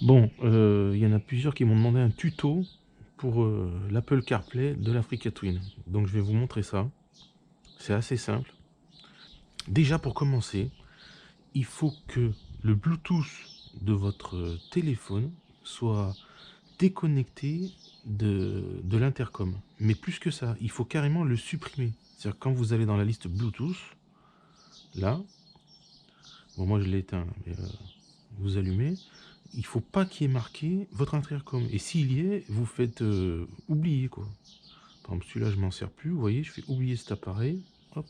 Bon, il y en a plusieurs qui m'ont demandé un tuto pour l'Apple CarPlay de l'Africa Twin. Donc je vais vous montrer ça. C'est assez simple. Déjà pour commencer, il faut que le Bluetooth de votre téléphone soit déconnecté de l'intercom. Mais plus que ça, il faut carrément le supprimer. C'est-à-dire quand vous allez dans la liste Bluetooth, là, bon moi je l'ai éteint, mais vous allumez, il faut pas qu'il y ait marqué votre intercom. Et s'il y est, vous faites oublier quoi. Par exemple, celui-là je m'en sers plus, vous voyez, je fais oublier cet appareil, hop,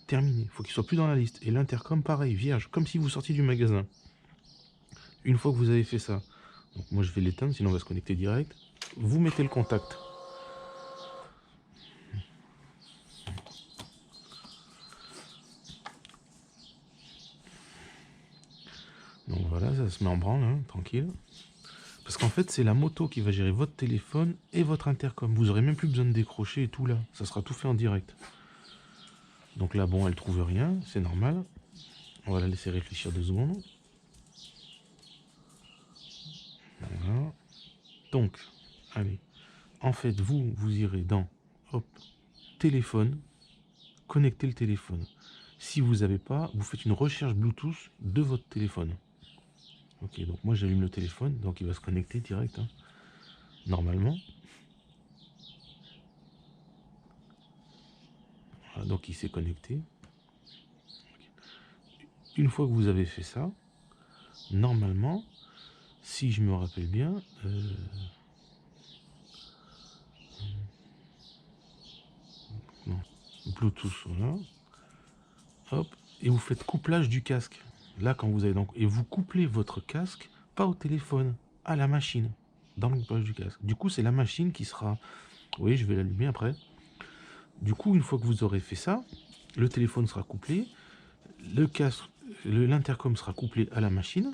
terminé. Il faut qu'il soit plus dans la liste. Et l'intercom pareil, vierge, comme si vous sortiez du magasin. Une fois que vous avez fait ça, donc moi je vais l'éteindre, sinon on va se connecter direct. Vous mettez le contact. Donc voilà, ça se met en branle, hein, tranquille. Parce qu'en fait, c'est la moto qui va gérer votre téléphone et votre intercom. Vous aurez même plus besoin de décrocher et tout là. Ça sera tout fait en direct. Donc là, bon, elle trouve rien, c'est normal. On va la laisser réfléchir 2 secondes. Voilà. Donc, allez. En fait, vous irez dans, hop, téléphone, connecter le téléphone. Si vous n'avez pas, vous faites une recherche Bluetooth de votre téléphone. Ok, donc moi j'allume le téléphone, donc il va se connecter direct, hein, normalement. Voilà, donc il s'est connecté. Une fois que vous avez fait ça, normalement, si je me rappelle bien, non, Bluetooth, voilà. Hop, et vous faites couplage du casque. Là, quand vous avez donc, et vous couplez votre casque, pas au téléphone, à la machine, dans le couplage du casque. Du coup, c'est la machine qui sera, oui, je vais l'allumer après. Du coup, une fois que vous aurez fait ça, le téléphone sera couplé, le casque, l'intercom sera couplé à la machine,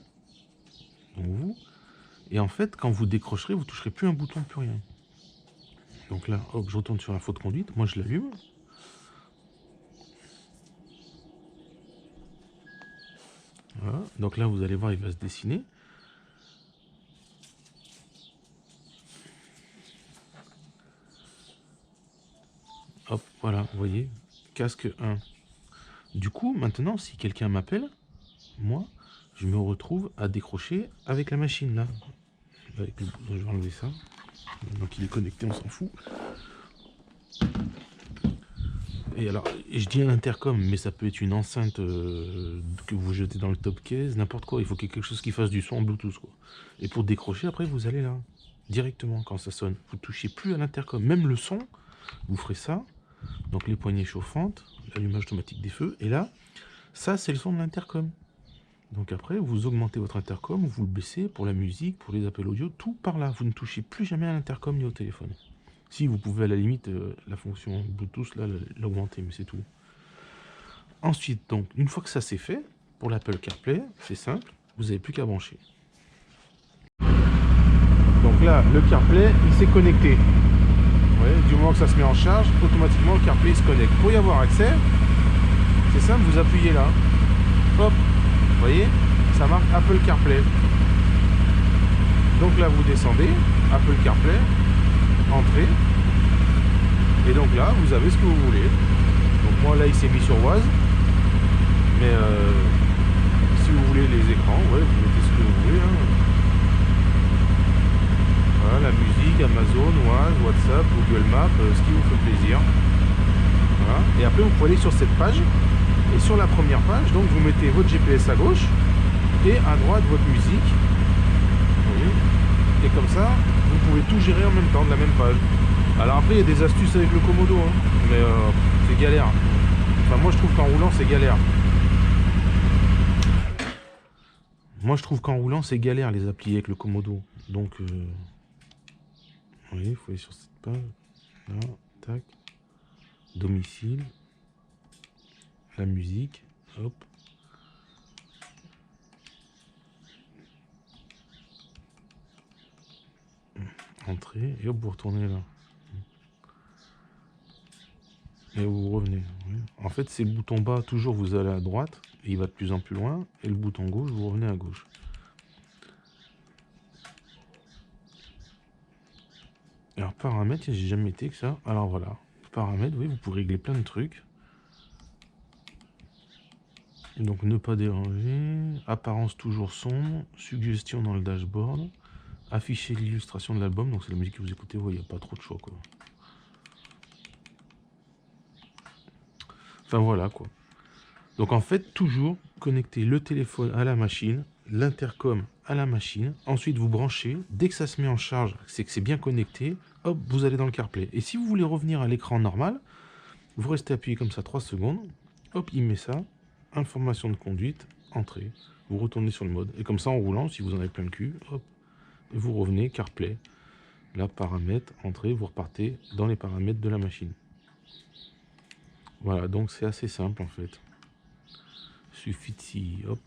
donc vous, et en fait, quand vous décrocherez, vous toucherez plus un bouton, plus rien. Donc là, hop, je retourne sur la faute de conduite, moi je l'allume. Voilà. Donc là, vous allez voir, il va se dessiner. Hop, voilà, vous voyez, casque 1. Du coup, maintenant, si quelqu'un m'appelle, moi, je me retrouve à décrocher avec la machine, là. Avec le bouton, je vais enlever ça. Donc il est connecté, on s'en fout. Et alors, je dis un intercom, mais ça peut être une enceinte que vous jetez dans le top case, n'importe quoi. Il faut qu'il y ait quelque chose qui fasse du son en Bluetooth, quoi. Et pour décrocher, après, vous allez là, directement, quand ça sonne. Vous ne touchez plus à l'intercom. Même le son, vous ferez ça. Donc les poignées chauffantes, l'allumage automatique des feux. Et là, ça, c'est le son de l'intercom. Donc après, vous augmentez votre intercom, vous le baissez pour la musique, pour les appels audio, tout par là. Vous ne touchez plus jamais à l'intercom ni au téléphone. Si, vous pouvez à la limite, la fonction Bluetooth, là, l'augmenter, mais c'est tout. Ensuite, donc, une fois que ça c'est fait, pour l'Apple CarPlay, c'est simple, vous n'avez plus qu'à brancher. Donc là, le CarPlay, il s'est connecté. Vous voyez, du moment que ça se met en charge, automatiquement le CarPlay se connecte. Pour y avoir accès, c'est simple, vous appuyez là. Hop, vous voyez, ça marque Apple CarPlay. Donc là, vous descendez, Apple CarPlay, entrée. Et donc là, vous avez ce que vous voulez. Donc moi, là, il s'est mis sur Oise. Mais si vous voulez les écrans, ouais, vous mettez ce que vous voulez. Hein. Voilà, la musique, Amazon, Oise, WhatsApp, Google Maps, ce qui vous fait plaisir. Voilà. Et après, vous pouvez aller sur cette page. Et sur la première page, donc vous mettez votre GPS à gauche et à droite votre musique. Vous voyez. Et comme ça, vous pouvez tout gérer en même temps de la même page. Alors après, il y a des astuces avec le Komodo, hein, mais c'est galère. Enfin, moi, je trouve qu'en roulant, c'est galère. Moi, je trouve qu'en roulant, c'est galère les applis avec le Komodo. Donc, oui, il faut aller sur cette page. Là, tac. Domicile. La musique. Hop. Entrée. Et hop, vous retournez là. Et vous revenez. Oui. En fait, c'est le bouton bas, toujours vous allez à droite, et il va de plus en plus loin, et le bouton gauche, vous revenez à gauche. Alors, paramètres, j'ai jamais été que ça. Alors voilà, paramètres, oui, vous pouvez régler plein de trucs. Et donc, ne pas déranger, apparence toujours sombre, suggestion dans le dashboard, afficher l'illustration de l'album, donc c'est la musique que vous écoutez, ouais, il n'y a pas trop de choix, quoi. Enfin, voilà, quoi. Donc, en fait, toujours connecter le téléphone à la machine, l'intercom à la machine, ensuite vous branchez, dès que ça se met en charge, c'est que c'est bien connecté, hop, vous allez dans le CarPlay. Et si vous voulez revenir à l'écran normal, vous restez appuyé comme ça 3 secondes, hop, il met ça, information de conduite, entrée, vous retournez sur le mode. Et comme ça, en roulant, si vous en avez plein le cul, hop, et vous revenez, CarPlay, là, paramètres, entrée, vous repartez dans les paramètres de la machine. Voilà, donc c'est assez simple en fait. Suffit de hop.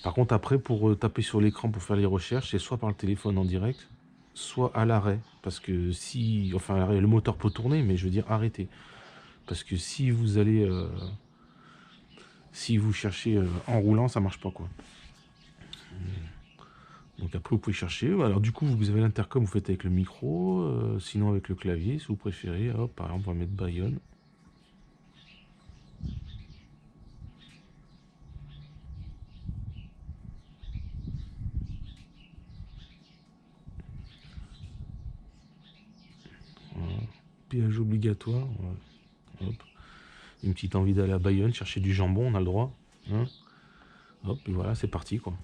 Par contre, après, pour taper sur l'écran pour faire les recherches, c'est soit par le téléphone en direct, soit à l'arrêt. Parce que si... Enfin, à l'arrêt, le moteur peut tourner, mais je veux dire arrêter. Parce que si vous allez... si vous cherchez en roulant, ça marche pas, quoi. Donc après, vous pouvez chercher. Alors du coup, vous avez l'intercom, vous faites avec le micro, sinon avec le clavier, si vous préférez. Hop, par exemple, on va mettre Bayonne. Voilà. Péage obligatoire. Ouais. Hop. Une petite envie d'aller à Bayonne, chercher du jambon, on a le droit. Hein, hop, et voilà, c'est parti, quoi.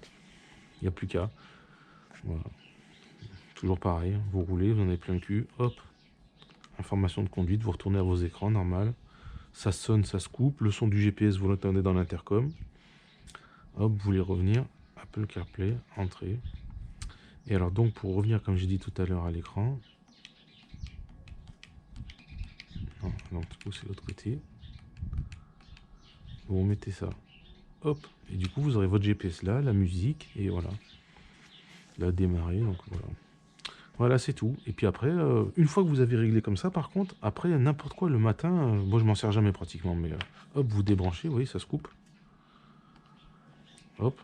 Il n'y a plus qu'à. Voilà. Toujours pareil, vous roulez, vous en avez plein le cul, hop. Information de conduite, vous retournez à vos écrans, normal. Ça sonne, ça se coupe. Le son du GPS, vous l'entendez dans l'intercom. Hop, vous voulez revenir. Apple CarPlay, entrée. Et alors donc, pour revenir, comme j'ai dit tout à l'heure, à l'écran. Non, donc du coup, c'est l'autre côté. Vous mettez ça. Hop. Et du coup, vous aurez votre GPS là, la musique, et voilà. Là, démarrer, donc voilà. Voilà, c'est tout. Et puis après, une fois que vous avez réglé comme ça, par contre, après, n'importe quoi, le matin, moi je m'en sers jamais pratiquement, mais hop, vous débranchez, vous voyez, ça se coupe. Hop.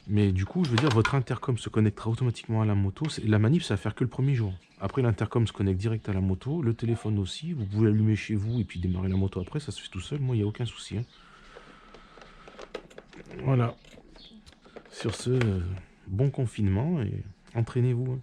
Mais du coup, je veux dire, votre intercom se connectera automatiquement à la moto. La manip, ça va faire que le premier jour. Après, l'intercom se connecte direct à la moto, le téléphone aussi. Vous pouvez allumer chez vous et puis démarrer la moto après, ça se fait tout seul. Moi, il n'y a aucun souci. Hein. Voilà. Sur ce, bon confinement et entraînez-vous. Hein.